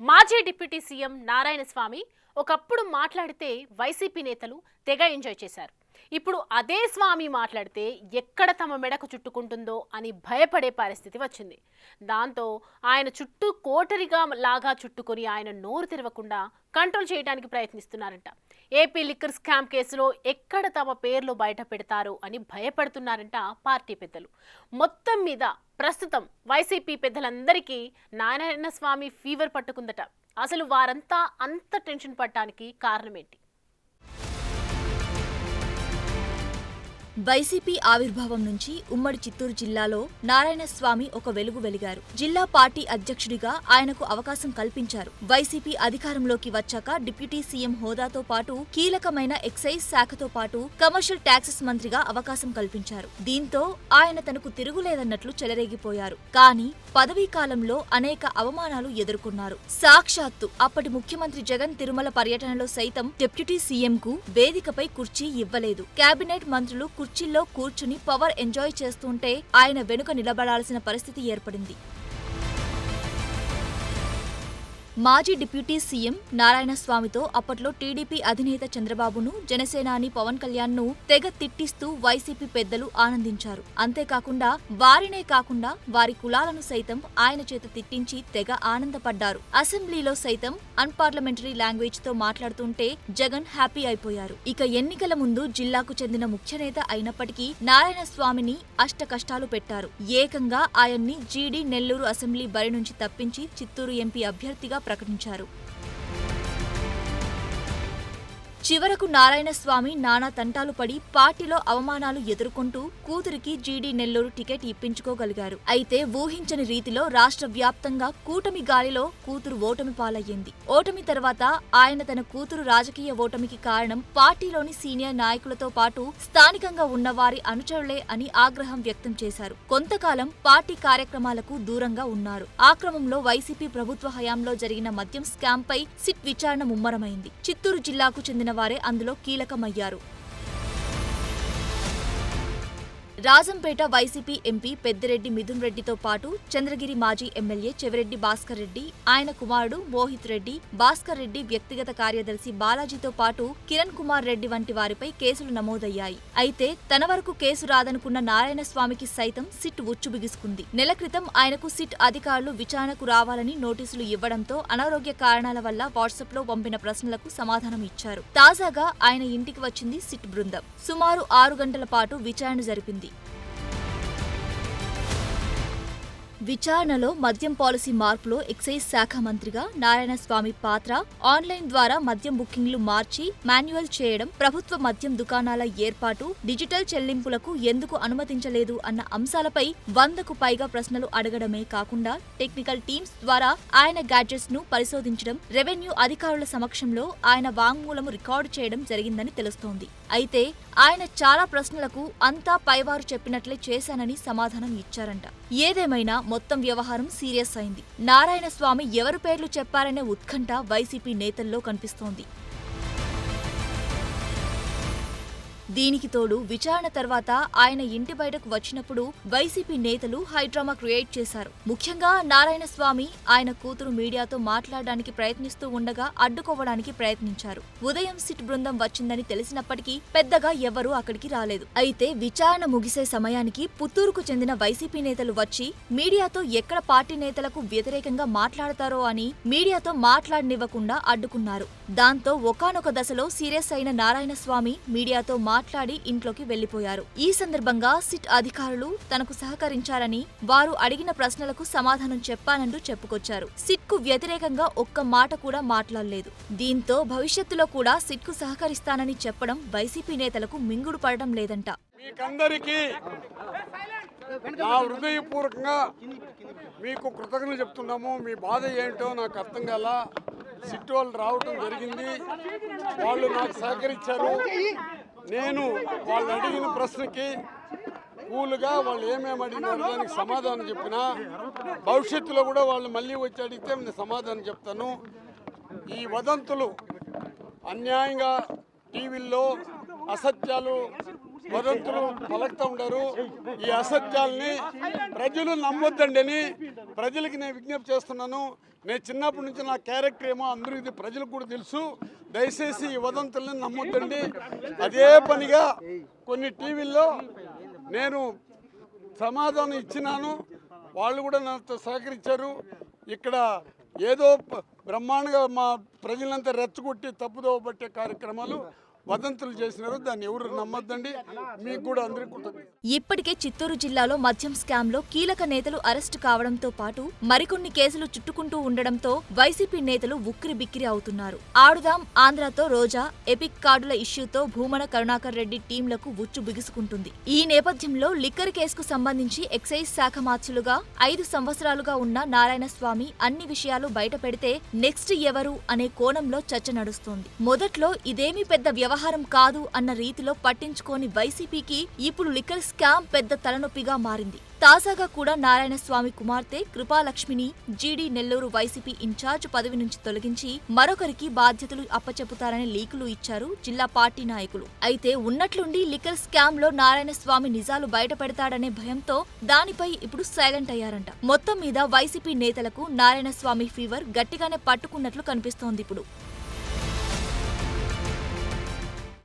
మాజీ deputy CM Narayanaswamy ఒకప్పుడు మాట్లాడితే వైసీపీ నేతలు తెగ ఎంజాయ్ చేశారు. ఇప్పుడు అదే స్వామి మాట్లాడితే ఎక్కడ తమ మెడకు చుట్టుకుంటుందో అని భయపడే పరిస్థితి వచ్చింది. దాంతో ఆయన చుట్టూ కోటరిగా లాగా చుట్టుకొని ఆయన నోరు తెరవకుండా కంట్రోల్ చేయడానికి ప్రయత్నిస్తున్నారంట. ఏపీ లిక్కర్ స్కామ్ కేసులో ఎక్కడ తమ పేర్లు బయట పెడతారో అని భయపడుతున్నారంట పార్టీ పెద్దలు. మొత్తం మీద ప్రస్తుతం వైసీపీ పెద్దలందరికీ నారాయణస్వామి ఫీవర్ పట్టుకుందట. అసలు వారంతా అంత టెన్షన్ పడటానికి కారణమేంటి? వైసీపీ ఆవిర్భావం నుంచి ఉమ్మడి చిత్తూరు జిల్లాలో నారాయణస్వామి ఒక వెలుగు వెలిగారు. జిల్లా పార్టీ అధ్యక్షుడిగా ఆయనకు అవకాశం కల్పించారు. వైసీపీ అధికారంలోకి వచ్చాక డిప్యూటీ సీఎం హోదాతో పాటు కీలకమైన ఎక్సైజ్ శాఖతో పాటు కమర్షియల్ ట్యాక్సెస్ మంత్రిగా అవకాశం కల్పించారు. దీంతో ఆయన తనకు తిరుగులేదన్నట్లు చెలరేగిపోయారు. కానీ పదవీ కాలంలో అనేక అవమానాలు ఎదుర్కొన్నారు. సాక్షాత్తు అప్పటి ముఖ్యమంత్రి జగన్ తిరుమల పర్యటనలో సైతం డిప్యూటీ సీఎంకు వేదికపై కుర్చీ ఇవ్వలేదు. కేబినెట్ మంత్రులు కుర్చీల్లో కూర్చుని పవర్ ఎంజాయ్ చేస్తుంటే ఆయన వెనుక నిలబడాల్సిన పరిస్థితి ఏర్పడింది. మాజీ డిప్యూటీ సీఎం నారాయణస్వామితో అప్పట్లో టీడీపీ అధినేత చంద్రబాబును, జనసేనాని పవన్ కళ్యాణ్ ను తెగ తిట్టిస్తూ వైసీపీ పెద్దలు ఆనందించారు. అంతేకాకుండా వారినే కాకుండా వారి కులాలను సైతం ఆయన చేత తిట్టించి తెగ ఆనందపడ్డారు. అసెంబ్లీలో సైతం అన్పార్లమెంటరీ లాంగ్వేజ్ తో మాట్లాడుతుంటే జగన్ హ్యాపీ అయిపోయారు. ఇక ఎన్నికల ముందు జిల్లాకు చెందిన ముఖ్య నేత అయినప్పటికీ నారాయణస్వామిని అష్ట కష్టాలు పెట్టారు. ఏకంగా ఆయన్ని జీడీ నెల్లూరు అసెంబ్లీ బరి నుంచి తప్పించి చిత్తూరు ఎంపీ అభ్యర్థిగా ప్రకటించారు. చివరకు నారాయణస్వామి నానా తంటాలు పడి పార్టీలో అవమానాలు ఎదుర్కొంటూ కూతురికి జీడీ నెల్లూరు టికెట్ ఇప్పించుకోగలిగారు. అయితే ఊహించని రీతిలో రాష్ట్ర వ్యాప్తంగా కూటమి గాలిలో కూతురు ఓటమి పాలయ్యింది. ఓటమి తర్వాత ఆయన తన కూతురు రాజకీయ ఓటమికి కారణం పార్టీలోని సీనియర్ నాయకులతో పాటు స్థానికంగా ఉన్న వారి అనుచరులే అని ఆగ్రహం వ్యక్తం చేశారు. కొంతకాలం పార్టీ కార్యక్రమాలకు దూరంగా ఉన్నారు. ఆ క్రమంలో వైసీపీ ప్రభుత్వ హయాంలో జరిగిన మద్యం స్కామ్ పై సిట్ విచారణ ముమ్మరమైంది. చిత్తూరు జిల్లాకు చెందిన వారే అందులో కీలకమయ్యారు. రాజంపేట వైసీపీ ఎంపీ పెద్దిరెడ్డి మిథున్ రెడ్డితో పాటు చంద్రగిరి మాజీ ఎమ్మెల్యే చెవిరెడ్డి భాస్కర్ రెడ్డి, ఆయన కుమారుడు మోహిత్ రెడ్డి, భాస్కర్ రెడ్డి వ్యక్తిగత కార్యదర్శి బాలాజీతో పాటు కిరణ్ కుమార్ రెడ్డి వంటి వారిపై కేసులు నమోదయ్యాయి. అయితే తన వరకు కేసు రాదనుకున్న నారాయణస్వామికి సైతం సిట్ ఉచ్చు బిగుసుకుంది. నెల క్రితం ఆయనకు సిట్ అధికారులు విచారణకు రావాలని నోటీసులు ఇవ్వడంతో అనారోగ్య కారణాల వల్ల వాట్సాప్ లో పంపిన ప్రశ్నలకు సమాధానం ఇచ్చారు. తాజాగా ఆయన ఇంటికి వచ్చింది సిట్ బృందం. సుమారు 6 గంటల పాటు విచారణ జరిపింది. విచారణలో మద్యం పాలసీ మార్పులో ఎక్సైజ్ శాఖ మంత్రిగా నారాయణస్వామి పాత్ర, ఆన్లైన్ ద్వారా మద్యం బుకింగ్లు మార్చి మాన్యువల్ చేయడం, ప్రభుత్వ మద్యం దుకాణాల ఏర్పాటు, డిజిటల్ చెల్లింపులకు ఎందుకు అనుమతించలేదు అన్న అంశాలపై 100కు పైగా ప్రశ్నలు అడగడమే కాకుండా టెక్నికల్ టీమ్స్ ద్వారా ఆయన గ్యాడ్జెట్స్ ను పరిశోధించడం, రెవెన్యూ అధికారుల సమక్షంలో ఆయన వాంగ్మూలం రికార్డు చేయడం జరిగిందని తెలుస్తోంది. అయితే ఆయన చాలా ప్రశ్నలకు అంతా పైవారు చెప్పినట్లే చేశానని సమాధానం ఇచ్చారంట. ఏదేమైనా మొత్తం వ్యవహారం సీరియస్ అయింది. నారాయణస్వామి ఎవరి పేర్లు చెప్పారనే ఉత్కంఠ వైసీపీ నేతల్లో కనిపిస్తోంది. దీనికి తోడు విచారణ తర్వాత ఆయన ఇంటి బయటకు వచ్చినప్పుడు వైసీపీ నేతలు హైడ్రామా క్రియేట్ చేశారు. ముఖ్యంగా నారాయణస్వామి ఆయన కూతురు మీడియాతో మాట్లాడడానికి ప్రయత్నిస్తూ ఉండగా అడ్డుకోవడానికి ప్రయత్నించారు. ఉదయం సిట్ బృందం వచ్చిందని తెలిసినప్పటికీ పెద్దగా ఎవరూ అక్కడికి రాలేదు. అయితే విచారణ ముగిసే సమయానికి పుత్తూరుకు చెందిన వైసీపీ నేతలు వచ్చి మీడియాతో ఎక్కడ పార్టీ నేతలకు వ్యతిరేకంగా మాట్లాడతారో అని మీడియాతో మాట్లాడనివ్వకుండా అడ్డుకున్నారు. దాంతో ఒకానొక దశలో సీరియస్ అయిన నారాయణస్వామి మీడియాతో మాట్లాడి ఇంట్లోకి వెళ్లిపోయారు. ఈ సందర్భంగా సిట్ అధికారులు తనకు సహకరించారని, వారు అడిగిన ప్రశ్నలకు సమాధానం చెప్పానంటూ చెప్పుకొచ్చారు. సిట్ కు వ్యతిరేకంగా ఒక్క మాట కూడా మాట్లాడలేదు. దీంతో భవిష్యత్తులో కూడా సిట్ కు సహకరిస్తానని చెప్పడం వైసీపీ నేతలకు మింగుడు పడడం లేదంట. మీకందరికీ నా హృదయపూర్వకంగా మీకు కృతజ్ఞతలు చెప్తున్నాము. మీ బాధ ఏంటో నాకు అర్థం కాల. సిట్ వాళ్ళు రావటం జరిగింది, వాళ్ళు నాకు సహకరించారు. నేను వాళ్ళు అడిగిన ప్రశ్నకి కూల్గా వాళ్ళు ఏమేమి అడిగినారు దానికి సమాధానం చెప్పినా, భవిష్యత్తులో కూడా వాళ్ళు మళ్ళీ వచ్చి అడిగితే నేను సమాధానం చెప్తాను. ఈ వదంతులు అన్యాయంగా టీవీల్లో అసత్యాలు వదంతులు పలుకుతూ ఉంటారు. ఈ అసత్యాల్ని ప్రజలు నమ్మొద్దండి అని ప్రజలకి నేను విజ్ఞప్తి చేస్తున్నాను. నేను చిన్నప్పటి నుంచి నా క్యారెక్టర్ ఏమో అందరూ ఇది ప్రజలకు కూడా తెలుసు. దయచేసి ఈ వదంతుల్ని నమ్మొద్దండి. అదే పనిగా కొన్ని టీవీల్లో నేను సమాధానం ఇచ్చినాను, వాళ్ళు కూడా నాతో సహకరించారు. ఇక్కడ ఏదో బ్రహ్మాండంగా మా ప్రజలంతా రెచ్చగొట్టి తప్పుదోవ పట్టే కార్యక్రమాలు వదంతులు చేసినారు. దాన్ని ఎవరు నమ్మొద్దండి. మీకు కూడా అందరికీ కృతజ్ఞతలు. ఇప్పటికే చిత్తూరు జిల్లాలో మద్యం స్కామ్ లో కీలక నేతలు అరెస్టు కావడంతో పాటు మరికొన్ని కేసులు చుట్టుకుంటూ ఉండడంతో వైసీపీ నేతలు ఉక్కిరి బిక్కిరి అవుతున్నారు. ఆడుదాం ఆంధ్రాతో రోజా, ఎపిక్ కార్డుల ఇష్యూతో భూమన కరుణాకర్ రెడ్డి టీంలకు ఉచ్చు బిగుసుకుంటుంది. ఈ నేపథ్యంలో లిక్కర్ కేసుకు సంబంధించి ఎక్సైజ్ శాఖ మార్చులుగా 5 సంవత్సరాలుగా ఉన్న నారాయణ స్వామి అన్ని విషయాలు బయట పెడితే నెక్స్ట్ ఎవరు అనే కోణంలో చర్చ నడుస్తోంది. మొదట్లో ఇదేమీ పెద్ద వ్యవహారం కాదు అన్న రీతిలో పట్టించుకోని వైసీపీకి ఇప్పుడు లిక్కర్ స్కామ్ పెద్ద తలనొప్పిగా మారింది. తాజాగా కూడా నారాయణ స్వామి కుమార్తె కృపాలక్ష్మిని జీడీ నెల్లూరు వైసీపీ ఇన్ఛార్జ్ పదవి నుంచి తొలగించి మరొకరికి బాధ్యతలు అప్పచెపుతారని లీకులు ఇచ్చారు జిల్లా పార్టీ నాయకులు. అయితే ఉన్నట్లుండి లిక్కర్ స్కామ్ లో నారాయణ స్వామి నిజాలు బయటపెడతాడనే భయంతో దానిపై ఇప్పుడు సైలెంట్ అయ్యారంట. మొత్తం మీద వైసీపీ నేతలకు నారాయణ స్వామి ఫీవర్ గట్టిగానే పట్టుకున్నట్లు కనిపిస్తోంది ఇప్పుడు.